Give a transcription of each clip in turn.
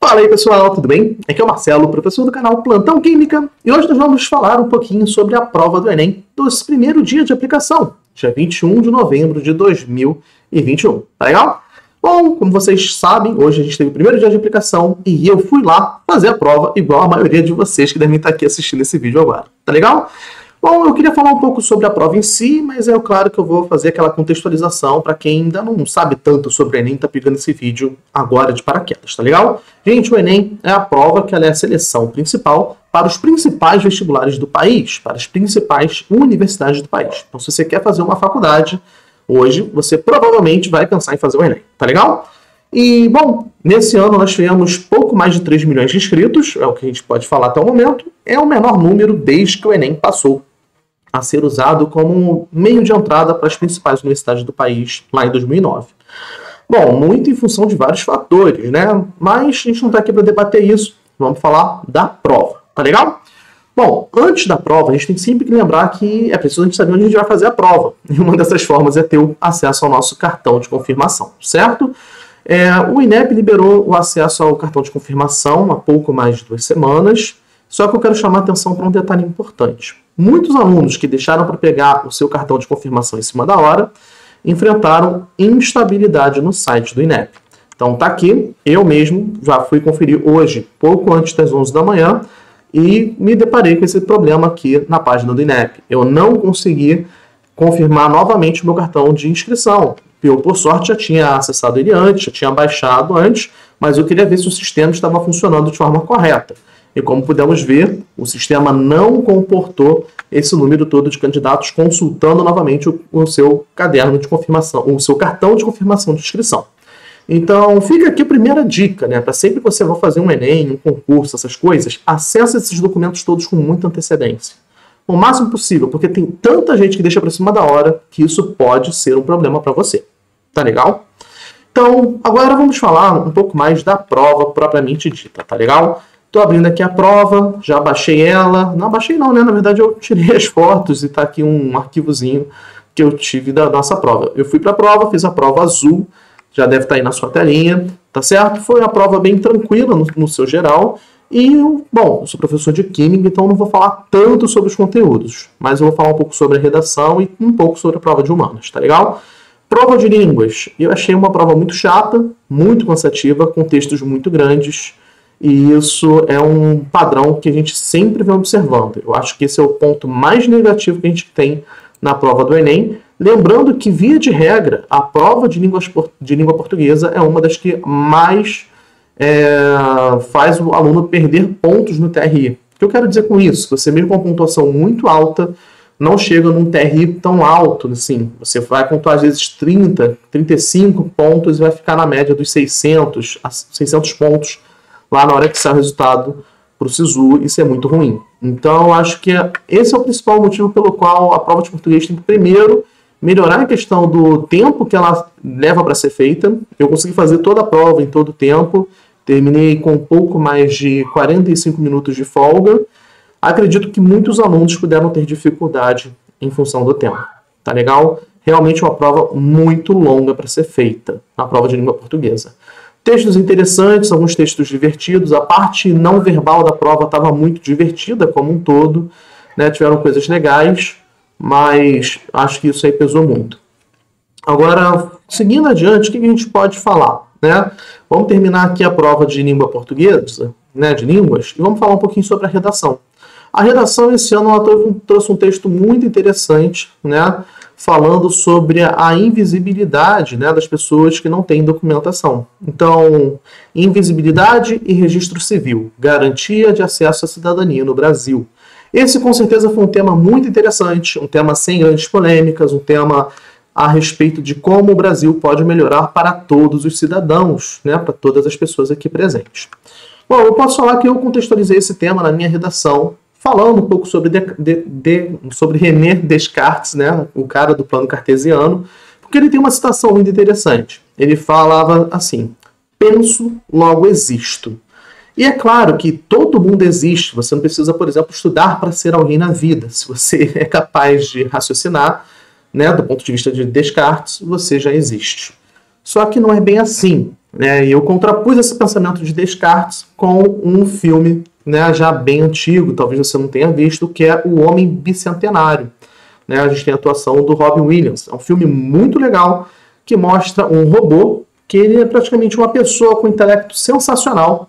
Fala aí pessoal, tudo bem? Aqui é o Marcelo, professor do canal Plantão Química, e hoje nós vamos falar um pouquinho sobre a prova do Enem dos primeiros dias de aplicação, dia 21 de novembro de 2021. Tá legal? Bom, como vocês sabem, hoje a gente teve o primeiro dia de aplicação e eu fui lá fazer a prova, igual a maioria de vocês que devem estar aqui assistindo esse vídeo agora. Tá legal? Bom, eu queria falar um pouco sobre a prova em si, mas é claro que eu vou fazer aquela contextualização para quem ainda não sabe tanto sobre o Enem, tá pegando esse vídeo agora de paraquedas, tá legal? Gente, o Enem é a prova que ela é a seleção principal para os principais vestibulares do país, para as principais universidades do país. Então, se você quer fazer uma faculdade, hoje você provavelmente vai pensar em fazer o Enem, tá legal? E, bom, nesse ano nós tivemos pouco mais de 3 milhões de inscritos, é o que a gente pode falar até o momento, é o menor número desde que o Enem passou a ser usado como meio de entrada para as principais universidades do país lá em 2009. Bom, muito em função de vários fatores, né? Mas a gente não está aqui para debater isso, vamos falar da prova, tá legal? Bom, antes da prova, a gente tem sempre que lembrar que é preciso a gente saber onde a gente vai fazer a prova. E uma dessas formas é ter o acesso ao nosso cartão de confirmação, certo? O INEP liberou o acesso ao cartão de confirmação há pouco mais de 2 semanas, só que eu quero chamar a atenção para um detalhe importante. Muitos alunos que deixaram para pegar o seu cartão de confirmação em cima da hora enfrentaram instabilidade no site do INEP. Então tá aqui, eu mesmo já fui conferir hoje, pouco antes das 11 da manhã, e me deparei com esse problema aqui na página do INEP. Eu não consegui confirmar novamente o meu cartão de inscrição. Eu, por sorte, já tinha acessado ele antes, já tinha baixado antes, mas eu queria ver se o sistema estava funcionando de forma correta. E como pudemos ver, o sistema não comportou esse número todo de candidatos consultando novamente o seu caderno de confirmação, o seu cartão de confirmação de inscrição. Então, fica aqui a primeira dica, né? Para sempre que você for fazer um Enem, um concurso, essas coisas, acesse esses documentos todos com muita antecedência. O máximo possível, porque tem tanta gente que deixa para cima da hora que isso pode ser um problema para você. Tá legal? Então, agora vamos falar um pouco mais da prova propriamente dita, tá legal? Estou abrindo aqui a prova, já baixei ela. Não baixei não, né? Na verdade eu tirei as fotos e está aqui um arquivozinho que eu tive da nossa prova. Eu fui para a prova, fiz a prova azul, já deve estar aí na sua telinha, tá certo? Foi uma prova bem tranquila no seu geral. E, bom, eu sou professor de Química, então não vou falar tanto sobre os conteúdos, mas eu vou falar um pouco sobre a redação e um pouco sobre a prova de humanas, tá legal? Prova de línguas. Eu achei uma prova muito chata, muito cansativa, com textos muito grandes. E isso é um padrão que a gente sempre vem observando. Eu acho que esse é o ponto mais negativo que a gente tem na prova do Enem. Lembrando que, via de regra, a prova de língua portuguesa é uma das que mais faz o aluno perder pontos no TRI. O que eu quero dizer com isso? Você mesmo com uma pontuação muito alta, não chega num TRI tão alto, assim. Você vai pontuar às vezes 30, 35 pontos e vai ficar na média dos 600 pontos lá na hora que sai o resultado para o SISU. Isso é muito ruim. Então, eu acho que esse é o principal motivo pelo qual a prova de português tem que, primeiro, melhorar a questão do tempo que ela leva para ser feita. Eu consegui fazer toda a prova em todo o tempo, terminei com um pouco mais de 45 minutos de folga. Acredito que muitos alunos puderam ter dificuldade em função do tempo. Tá legal? Realmente uma prova muito longa para ser feita, a prova de língua portuguesa. Textos interessantes, alguns textos divertidos. A parte não verbal da prova estava muito divertida como um todo, né? Tiveram coisas legais, mas acho que isso aí pesou muito. Agora, seguindo adiante, o que a gente pode falar, né? Vamos terminar aqui a prova de língua portuguesa, né, de línguas, e vamos falar um pouquinho sobre a redação. A redação, esse ano, ela trouxe um texto muito interessante, né, falando sobre a invisibilidade, né, das pessoas que não têm documentação. Então, invisibilidade e registro civil, garantia de acesso à cidadania no Brasil. Esse, com certeza, foi um tema muito interessante, um tema sem grandes polêmicas, um tema a respeito de como o Brasil pode melhorar para todos os cidadãos, né, para todas as pessoas aqui presentes. Bom, eu posso falar que eu contextualizei esse tema na minha redação, falando um pouco sobre René Descartes, né, o cara do plano cartesiano, porque ele tem uma citação muito interessante. Ele falava assim: penso, logo existo. E é claro que todo mundo existe. Você não precisa, por exemplo, estudar para ser alguém na vida. Se você é capaz de raciocinar, né, do ponto de vista de Descartes, você já existe. Só que não é bem assim. E eu contrapus esse pensamento de Descartes com um filme, né, já bem antigo, talvez você não tenha visto, que é O Homem Bicentenário. Né, a gente tem a atuação do Robin Williams. É um filme muito legal que mostra um robô que ele é praticamente uma pessoa com um intelecto sensacional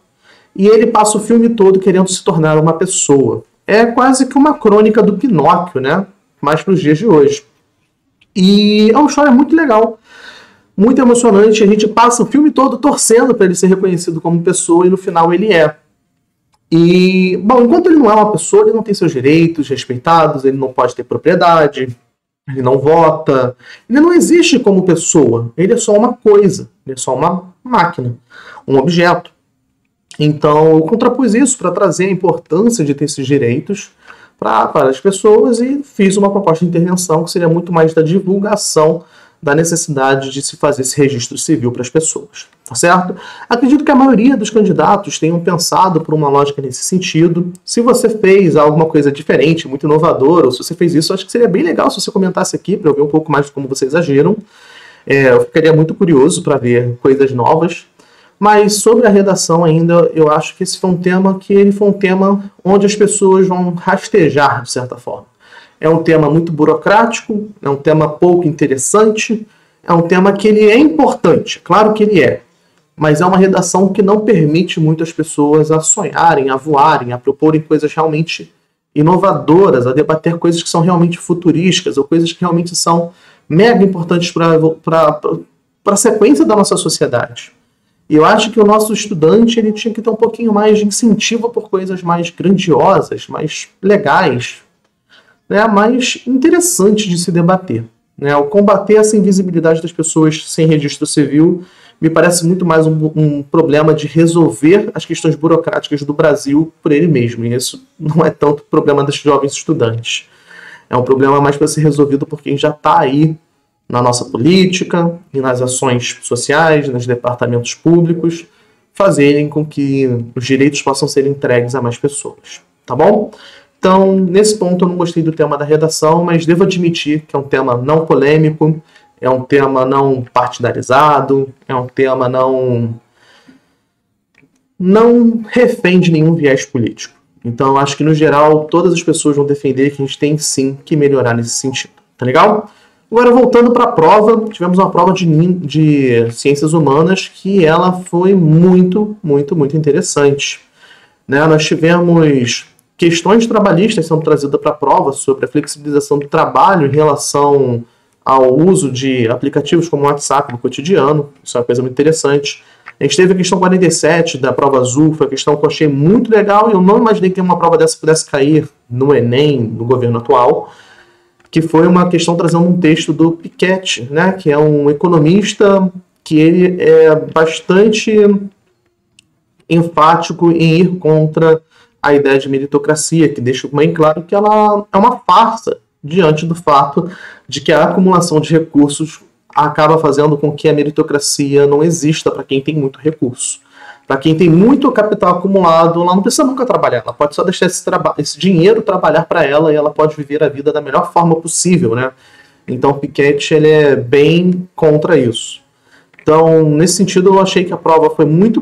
e ele passa o filme todo querendo se tornar uma pessoa. É quase que uma crônica do Pinóquio, né? Mais para os dias de hoje. E é uma história muito legal, muito emocionante. A gente passa o filme todo torcendo para ele ser reconhecido como pessoa e no final ele é. E, bom, enquanto ele não é uma pessoa, ele não tem seus direitos respeitados, ele não pode ter propriedade, ele não vota, ele não existe como pessoa, ele é só uma coisa, ele é só uma máquina, um objeto. Então eu contrapus isso para trazer a importância de ter esses direitos para as pessoas e fiz uma proposta de intervenção que seria muito mais da divulgação da necessidade de se fazer esse registro civil para as pessoas, tá certo? Acredito que a maioria dos candidatos tenham pensado por uma lógica nesse sentido. Se você fez alguma coisa diferente, muito inovadora, ou se você fez isso, acho que seria bem legal se você comentasse aqui para eu ver um pouco mais de como vocês agiram. Eu ficaria muito curioso para ver coisas novas. Mas sobre a redação ainda, eu acho que esse foi um tema onde as pessoas vão rastejar, de certa forma. É um tema muito burocrático, é um tema pouco interessante, é um tema que ele é importante, claro que ele é, mas é uma redação que não permite muitas pessoas a sonharem, a voarem, a proporem coisas realmente inovadoras, a debater coisas que são realmente futurísticas ou coisas que realmente são mega importantes para a sequência da nossa sociedade. E eu acho que o nosso estudante ele tinha que ter um pouquinho mais de incentivo por coisas mais grandiosas, mais legais, né, mais interessante de se debater. Né? O combater essa invisibilidade das pessoas sem registro civil me parece muito mais um problema de resolver as questões burocráticas do Brasil por ele mesmo. E isso não é tanto problema dos jovens estudantes. É um problema mais para ser resolvido por quem já está aí na nossa política e nas ações sociais, nos departamentos públicos, fazerem com que os direitos possam ser entregues a mais pessoas. Tá bom? Então, nesse ponto eu não gostei do tema da redação, mas devo admitir que é um tema não polêmico, é um tema não partidarizado, é um tema não refém de nenhum viés político. Então, eu acho que, no geral, todas as pessoas vão defender que a gente tem, sim, que melhorar nesse sentido. Tá legal? Agora, voltando para a prova, tivemos uma prova de ciências humanas que ela foi muito, muito, muito interessante. Né? Nós tivemos questões trabalhistas sendo trazidas para a prova sobre a flexibilização do trabalho em relação ao uso de aplicativos como o WhatsApp no cotidiano. Isso é uma coisa muito interessante. A gente teve a questão 47 da prova azul, foi a questão que eu achei muito legal e eu não imaginei que uma prova dessa pudesse cair no Enem, no governo atual, que foi uma questão trazendo um texto do Piketty, né, que é um economista que ele é bastante enfático em ir contra a ideia de meritocracia, que deixa bem claro que ela é uma farsa diante do fato de que a acumulação de recursos acaba fazendo com que a meritocracia não exista para quem tem muito recurso. Para quem tem muito capital acumulado, ela não precisa nunca trabalhar, ela pode só deixar esse dinheiro trabalhar para ela e ela pode viver a vida da melhor forma possível, né? Então o Piketty ele é bem contra isso. Então, nesse sentido, eu achei que a prova foi muito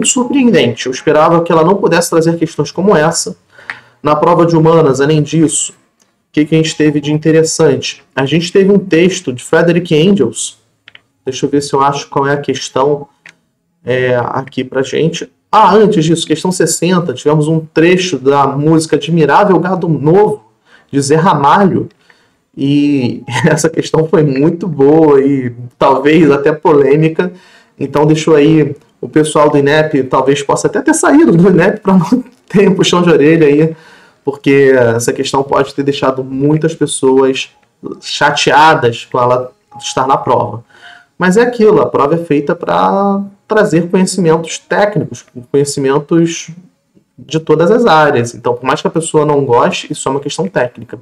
surpreendente. Eu esperava que ela não pudesse trazer questões como essa. Na prova de humanas, além disso, o que a gente teve de interessante? A gente teve um texto de Frederick Engels. Deixa eu ver se eu acho qual é a questão aqui pra gente. Antes disso, questão 60, tivemos um trecho da música Admirável Gado Novo, de Zé Ramalho. E essa questão foi muito boa e talvez até polêmica. Então deixou aí o pessoal do INEP, talvez possa até ter saído do INEP para não ter um puxão de orelha aí, porque essa questão pode ter deixado muitas pessoas chateadas com ela estar na prova. Mas é aquilo, a prova é feita para trazer conhecimentos técnicos, conhecimentos de todas as áreas. Então, por mais que a pessoa não goste, isso é uma questão técnica,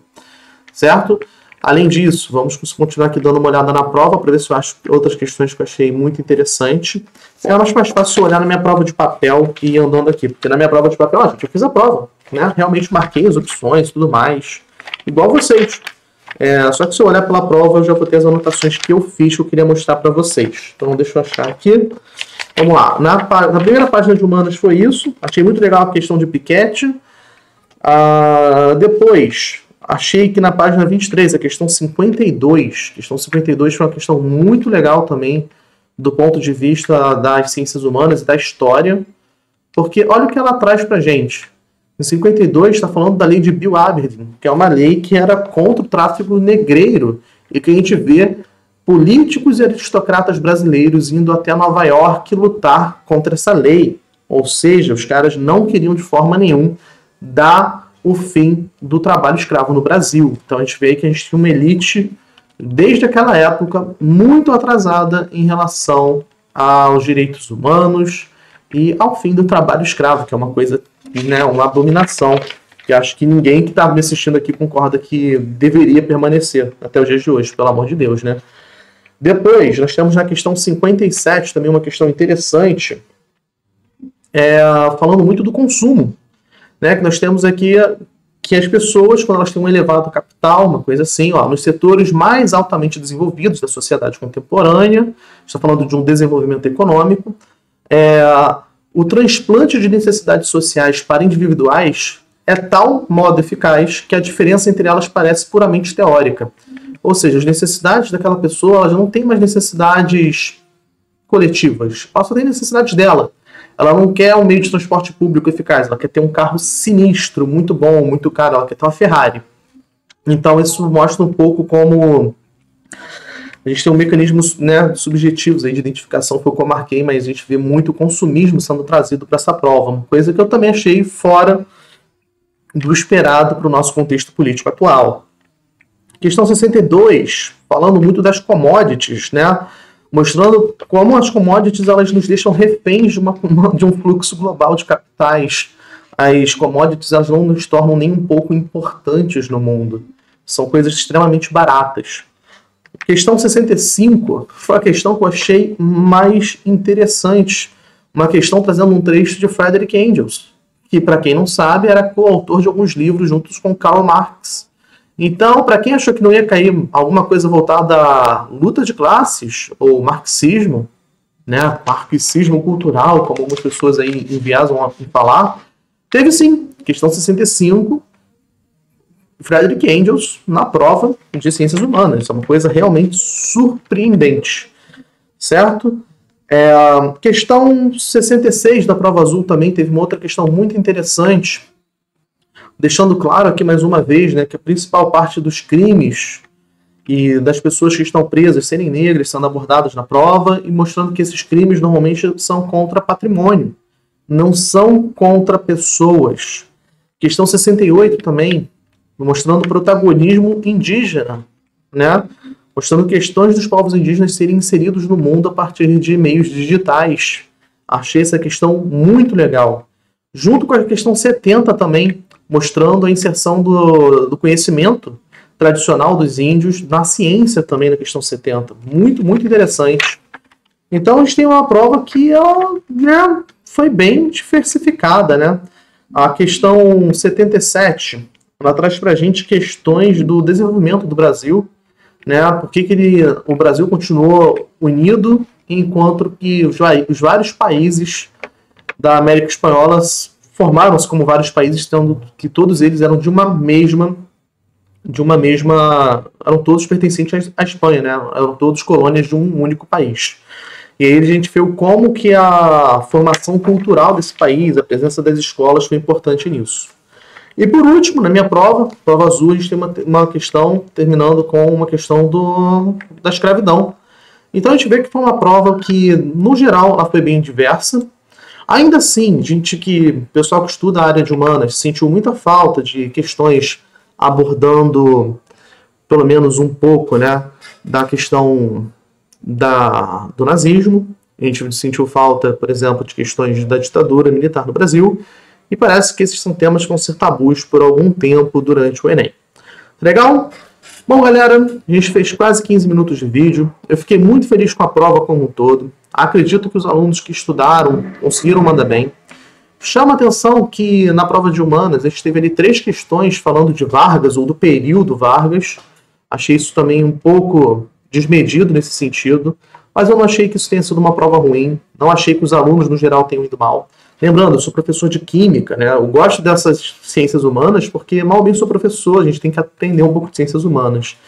certo? Além disso, vamos continuar aqui dando uma olhada na prova para ver se eu acho outras questões que eu achei muito interessante. Eu acho mais fácil olhar na minha prova de papel e ir andando aqui, porque na minha prova de papel, gente, eu fiz a prova, né? Realmente marquei as opções e tudo mais, igual vocês. Só que se eu olhar pela prova, eu já vou ter as anotações que eu fiz, que eu queria mostrar para vocês. Então, deixa eu achar aqui. Vamos lá. Na primeira página de humanas foi isso. Achei muito legal a questão de Piketty. Depois, achei que na página 23, a questão 52. Questão 52 foi uma questão muito legal também, do ponto de vista das ciências humanas e da história. Porque olha o que ela traz pra gente. Em 52 está falando da lei de Bill Aberdeen, que é uma lei que era contra o tráfico negreiro, e que a gente vê políticos e aristocratas brasileiros indo até Nova York lutar contra essa lei. Ou seja, os caras não queriam de forma nenhuma dar o fim do trabalho escravo no Brasil. Então a gente vê que a gente tinha uma elite, desde aquela época, muito atrasada em relação aos direitos humanos e ao fim do trabalho escravo, que é uma coisa, né, uma abominação, que acho que ninguém que está me assistindo aqui concorda que deveria permanecer até os dias de hoje, pelo amor de Deus, né? Depois, nós temos na questão 57 também uma questão interessante, falando muito do consumo, né? Que nós temos aqui que as pessoas, quando elas têm um elevado capital, uma coisa assim, nos setores mais altamente desenvolvidos da sociedade contemporânea, está falando de um desenvolvimento econômico, o transplante de necessidades sociais para individuais é tal modo eficaz que a diferença entre elas parece puramente teórica. Ou seja, as necessidades daquela pessoa, elas não têm mais necessidades coletivas, ela só tem necessidades dela. Ela não quer um meio de transporte público eficaz, ela quer ter um carro sinistro, muito bom, muito caro, ela quer ter uma Ferrari. Então isso mostra um pouco como a gente tem um mecanismo, né, subjetivos aí de identificação, foi o que eu marquei, mas a gente vê muito consumismo sendo trazido para essa prova, uma coisa que eu também achei fora do esperado para o nosso contexto político atual. Questão 62, falando muito das commodities, né, mostrando como as commodities elas nos deixam reféns de um fluxo global de capitais. As commodities elas não nos tornam nem um pouco importantes no mundo, são coisas extremamente baratas. Questão 65 foi a questão que eu achei mais interessante. Uma questão trazendo um trecho de Frederick Engels, que, para quem não sabe, era coautor de alguns livros juntos com Karl Marx. Então, para quem achou que não ia cair alguma coisa voltada à luta de classes, ou marxismo, né, marxismo cultural, como algumas pessoas aí enviasam a falar, teve sim, questão 65, Frederick Engels na prova de ciências humanas. Isso é uma coisa realmente surpreendente, certo? Questão 66 da prova azul também teve uma outra questão muito interessante, deixando claro aqui mais uma vez, né, que a principal parte dos crimes e das pessoas que estão presas serem negras sendo abordadas na prova, e mostrando que esses crimes normalmente são contra patrimônio, não são contra pessoas. Questão 68 também, mostrando o protagonismo indígena, né? Mostrando questões dos povos indígenas serem inseridos no mundo a partir de meios digitais. Achei essa questão muito legal. Junto com a questão 70 também, mostrando a inserção do conhecimento tradicional dos índios na ciência também na questão 70. Muito, muito interessante. Então a gente tem uma prova que ela, né, foi bem diversificada, né? A questão 77... ela traz para a gente questões do desenvolvimento do Brasil, né? Por que o Brasil continuou unido, enquanto que os vários países da América Espanhola formaram-se como vários países, tendo que todos eles eram eram todos pertencentes à Espanha, né? Eram todos colônias de um único país. E aí a gente viu como que a formação cultural desse país, a presença das escolas foi importante nisso. E por último, na minha prova azul, a gente tem uma questão, terminando com uma questão da escravidão. Então a gente vê que foi uma prova que, no geral, ela foi bem diversa. Ainda assim, pessoal que estuda a área de humanas sentiu muita falta de questões abordando, pelo menos um pouco, né, da questão do nazismo. A gente sentiu falta, por exemplo, de questões da ditadura militar no Brasil. E parece que esses são temas que vão ser tabus por algum tempo durante o Enem. Legal? Bom, galera, a gente fez quase 15 minutos de vídeo. Eu fiquei muito feliz com a prova como um todo. Acredito que os alunos que estudaram conseguiram mandar bem. Chama a atenção que na prova de humanas a gente teve ali 3 questões falando de Vargas ou do período Vargas. Achei isso também um pouco desmedido nesse sentido, mas eu não achei que isso tenha sido uma prova ruim, não achei que os alunos, no geral, tenham ido mal. Lembrando, eu sou professor de Química, né? Eu gosto dessas ciências humanas porque, mal ou bem, sou professor, a gente tem que aprender um pouco de ciências humanas.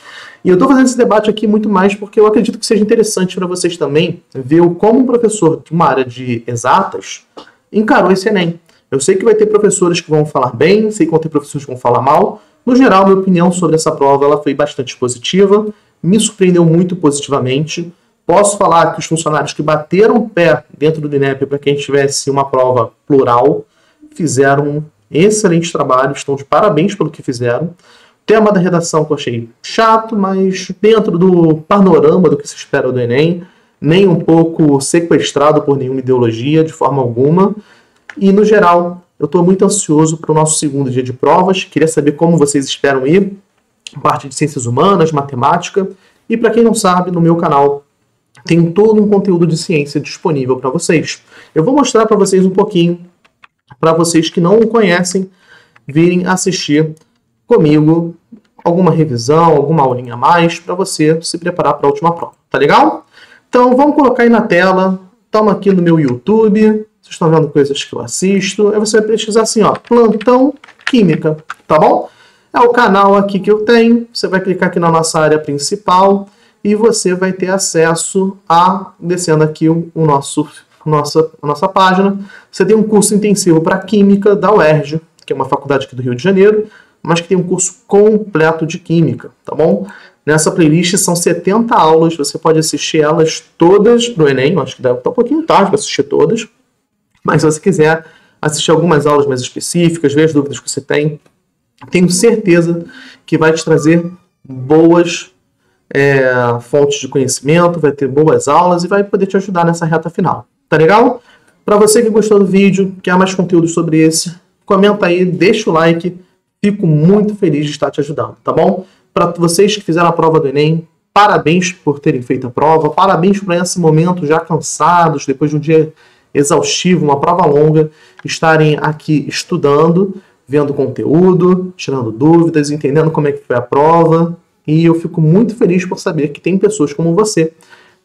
E eu estou fazendo esse debate aqui muito mais porque eu acredito que seja interessante para vocês também ver como um professor de uma área de exatas encarou esse Enem. Eu sei que vai ter professores que vão falar bem, sei que vão ter professores que vão falar mal. No geral, minha opinião sobre essa prova ela foi bastante positiva, me surpreendeu muito positivamente. Posso falar que os funcionários que bateram o pé dentro do INEP para que a gente tivesse uma prova plural fizeram um excelente trabalho, estão de parabéns pelo que fizeram. O tema da redação que eu achei chato, mas dentro do panorama do que se espera do Enem, nem um pouco sequestrado por nenhuma ideologia, de forma alguma. E, no geral, eu estou muito ansioso para o nosso segundo dia de provas. Queria saber como vocês esperam ir, parte de ciências humanas, matemática. E, para quem não sabe, no meu canal tem todo um conteúdo de ciência disponível para vocês. Eu vou mostrar para vocês um pouquinho, para vocês que não o conhecem, virem assistir comigo alguma revisão, alguma aulinha a mais, para você se preparar para a última prova. Tá legal? Então, vamos colocar aí na tela. Estamos aqui no meu YouTube. Vocês estão vendo coisas que eu assisto. Aí você vai pesquisar assim, ó, Plantão Química, tá bom? É o canal aqui que eu tenho. Você vai clicar aqui na nossa área principal e você vai ter acesso a, descendo aqui a nossa página, você tem um curso intensivo para Química da UERJ, que é uma faculdade aqui do Rio de Janeiro, mas que tem um curso completo de Química, tá bom? Nessa playlist são 70 aulas, você pode assistir elas todas pro Enem, eu acho que deve estar um pouquinho tarde para assistir todas, mas se você quiser assistir algumas aulas mais específicas, ver as dúvidas que você tem, tenho certeza que vai te trazer boas fontes de conhecimento, vai ter boas aulas e vai poder te ajudar nessa reta final. Tá legal? Para você que gostou do vídeo, quer mais conteúdo sobre esse, comenta aí, deixa o like, fico muito feliz de estar te ajudando, tá bom? Para vocês que fizeram a prova do Enem, parabéns por terem feito a prova, parabéns por esse momento já cansados, depois de um dia exaustivo, uma prova longa, estarem aqui estudando, vendo conteúdo, tirando dúvidas, entendendo como é que foi a prova. E eu fico muito feliz por saber que tem pessoas como você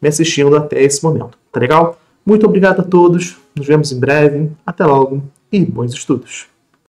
me assistindo até esse momento. Tá legal? Muito obrigado a todos. Nos vemos em breve. Até logo e bons estudos.